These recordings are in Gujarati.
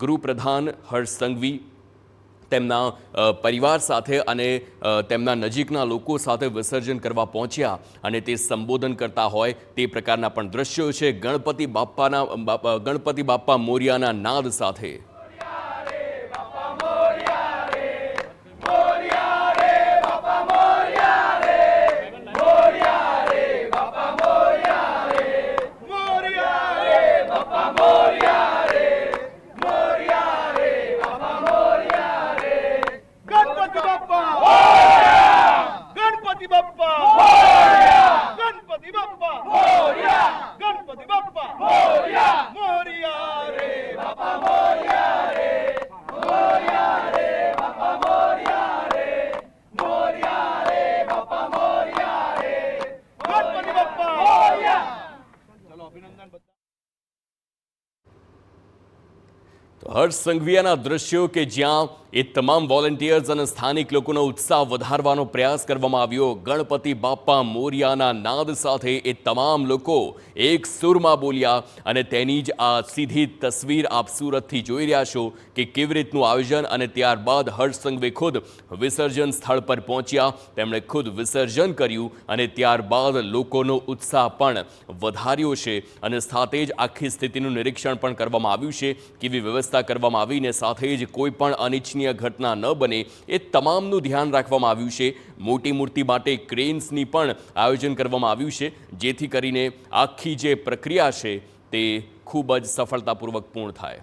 ગૃહપ્રધાન હર્ષ સંઘવી તેમના પરિવાર સાથે અને તેમના નજીકના લોકો સાથે વિસર્જન કરવા પહોંચ્યા અને તે સંબોધન કરતા હોય તે પ્રકારના પણ દ્રશ્યો છે ગણપતિ બાપ્પા મોરિયાના નાદ સાથે। હર્ષ સંઘવીના દ્રશ્યો કે જ્યાં એ તમામ વોલેન્ટિયર્સ અને સ્થાનિક લોકોનો ઉત્સાહ વધારવાનો પ્રયાસ કરવામાં આવ્યો। ગણપતિ બાપ્પા મોરિયાના નાદ સાથે એ તમામ લોકો એક સુરમાં બોલ્યા અને તેની જ આ સીધી તસવીર આપ સુરતથી જોઈ રહ્યા છો કે કેવી રીતનું આયોજન। અને ત્યારબાદ હર્ષ સંઘવી ખુદ વિસર્જન સ્થળ પર પહોંચ્યા, તેમણે ખુદ વિસર્જન કર્યું અને ત્યારબાદ લોકોનો ઉત્સાહ પણ વધાર્યો છે અને સાથે જ આખી સ્થિતિનું નિરીક્ષણ પણ કરવામાં આવ્યું છે, કેવી વ્યવસ્થા કરવામાં આવીને સાથે જ કોઈ પણ અનિચ્છનીય ઘટના ન બને એ તમામનું ધ્યાન રાખવામાં આવ્યું છે। મોટી મૂર્તિ માટે ક્રેન્સની પણ આયોજન કરવામાં આવ્યું છે જેથી કરીને આખી જે પ્રક્રિયા છે તે ખૂબ જ સફળતાપૂર્વક પૂર્ણ થાય।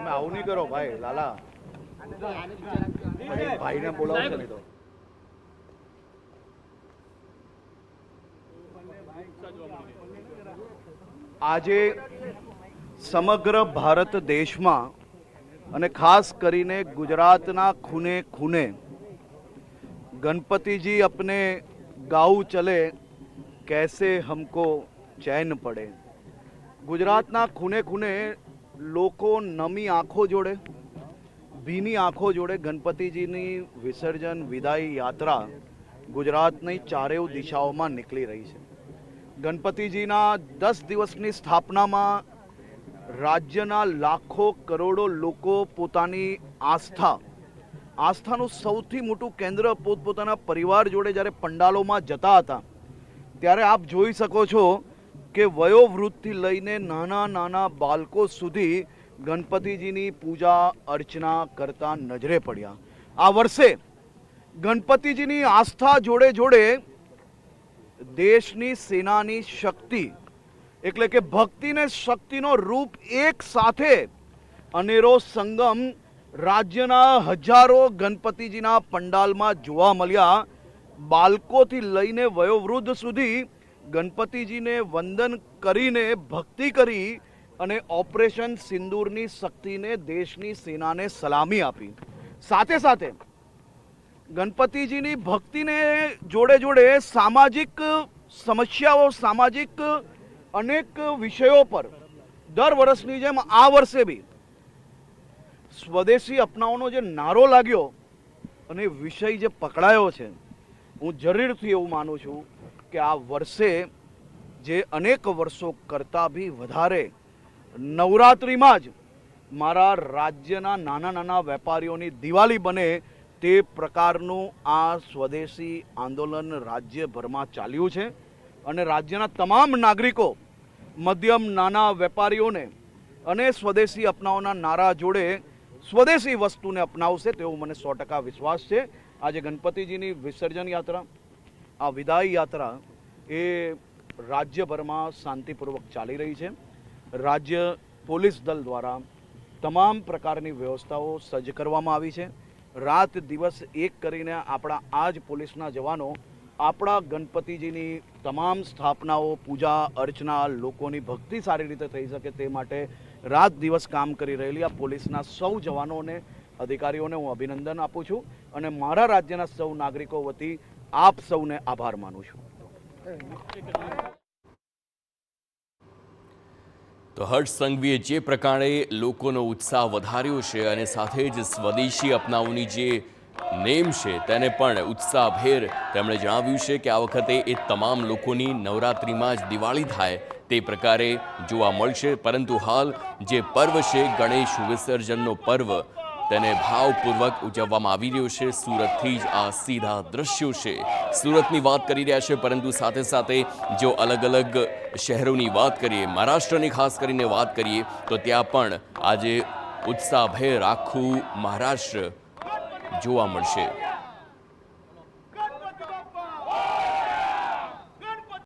આવું નહીં કરો ભાઈ, લાલા ભાઈને બોલાવશો નહીં તો। આજે સમગ્ર ભારત દેશમાં અને ખાસ કરીને ગુજરાતના ખૂને ખૂને ગણપતિજી अपने ગાઉ ચલે कैसे हमको ચैन પડે। ગુજરાતના ખૂને ખૂને લોકો નમી આંખો જોડે, ભીની આંખો જોડે ગણપતિજીની વિસર્જન વિદાય યાત્રા ગુજરાતની ચારેય દિશાઓમાં નીકળી રહી છે। ગણપતિજીના 10 દિવસની સ્થાપનામાં રાજ્યના લાખો કરોડો લોકો પોતાની આસ્થાનું સૌથી મોટું કેન્દ્ર પોતપોતાના પરિવાર જોડે જ્યારે પંડાલોમાં જતા હતા ત્યારે આપ જોઈ શકો છો કે વયોવૃદ્ધથી લઈને નાના નાના બાળકો સુધી ગણપતિજીની પૂજા અર્ચના કરતા નજરે પડ્યા। આ વર્ષે ગણપતિજીની આસ્થા જોડે જોડે દેશની સેનાની શક્તિ એટલે કે ભક્તિ ને શક્તિનો રૂપ એક સાથે અનેરો સંગમ રાજ્યના હજારો ગણપતિજીના પંડાલમાં જોવા મળ્યા। બાળકોથી લઈને વયોવૃદ્ધ સુધી ગણપતિજીને વંદન કરીને ભક્તિ કરી અને ઓપરેશન સિંદૂરની શક્તિને દેશની સેનાને સલામી આપી। સાથે સાથે ગણપતિજીની ભક્તિને જોડે જોડે સામાજિક સમસ્યાઓ, સામાજિક અનેક વિષયો પર દર વર્ષની જેમ આ વર્ષે બી સ્વદેશી અપનાવવાનો જે નારો લાગ્યો અને વિષય જે પકડાયો છે, હું જરૂરથી એવું માનું છું કે આ વર્ષે જે અનેક વર્ષો કરતાં બી વધારે નવરાત્રિમાં જ મારા રાજ્યના નાના નાના વેપારીઓની દિવાળી બને તે પ્રકારનું આ સ્વદેશી આંદોલન રાજ્યભરમાં ચાલ્યું છે અને રાજ્યના તમામ નાગરિકો મધ્યમ નાના વેપારીઓને અને સ્વદેશી અપનાવવાના નારા જોડે સ્વદેશી વસ્તુને અપનાવશે તેવો મને 100% વિશ્વાસ છે। આજે ગણપતિજીની વિસર્જન યાત્રા, આ વિદાય યાત્રા એ રાજ્યભરમાં શાંતિપૂર્વક ચાલી રહી છે। રાજ્ય પોલીસ દળ દ્વારા તમામ પ્રકારની વ્યવસ્થાઓ સજ્જ કરવામાં આવી છે। રાત દિવસ એક કરીને આપણા આ જ પોલીસના જવાનો આપણા ગણપતિજીની તમામ સ્થાપનાઓ, પૂજા અર્ચના, લોકોની ભક્તિ સારી રીતે થઈ શકે તે માટે રાત દિવસ કામ કરી રહેલી આ પોલીસના સૌ જવાનોને, અધિકારીઓને હું અભિનંદન આપું છું અને મારા રાજ્યના સૌ નાગરિકો વતી આપ સૌને આભાર માનું છું। તો હર્ષ સંઘવીએ જે પ્રકારે લોકોનો ઉત્સાહ વધાર્યો છે અને સાથે જ સ્વદેશી અપનાવવાની જે નેમ છે તેને પણ ઉત્સાહભેર તેમણે જણાવ્યું છે કે આ વખતે એ તમામ લોકોની નવરાત્રિમાં જ દિવાળી થાય તે પ્રકારે જોવા મળશે. પરંતુ હાલ જે પર્વ છે ગણેશ વિસર્જનનો પર્વ તેને ભાવપૂર્વક ઉજવવામાં આવી રહ્યો છે. સુરતથી જ આ સીધા દ્રશ્યો છે. સુરતની વાત કરી રહ્યા છે, પરંતુ સાથે સાથે જો અલગ અલગ શહેરોની વાત કરીએ, મહારાષ્ટ્રની ખાસ કરીને વાત કરીએ તો ત્યાં પણ આજે ઉત્સાહભેર આખું મહારાષ્ટ્ર જોવા મળશે.